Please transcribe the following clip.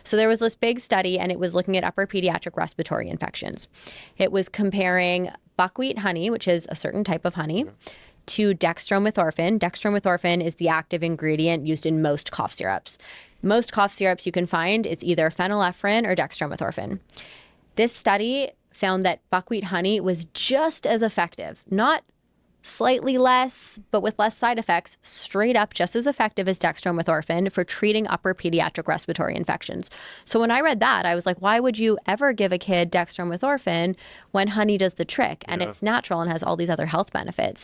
So there was this big study, and it was looking at upper pediatric respiratory infections. It was comparing buckwheat honey, which is a certain type of honey, to dextromethorphan. Dextromethorphan is the active ingredient used in most cough syrups. Most cough syrups you can find, it's either phenylephrine or dextromethorphan. This study found that buckwheat honey was just as effective, not slightly less, but with less side effects, straight up just as effective as dextromethorphan for treating upper pediatric respiratory infections. So when I read that, I was like, why would you ever give a kid dextromethorphan when honey does the trick and it's natural and has all these other health benefits?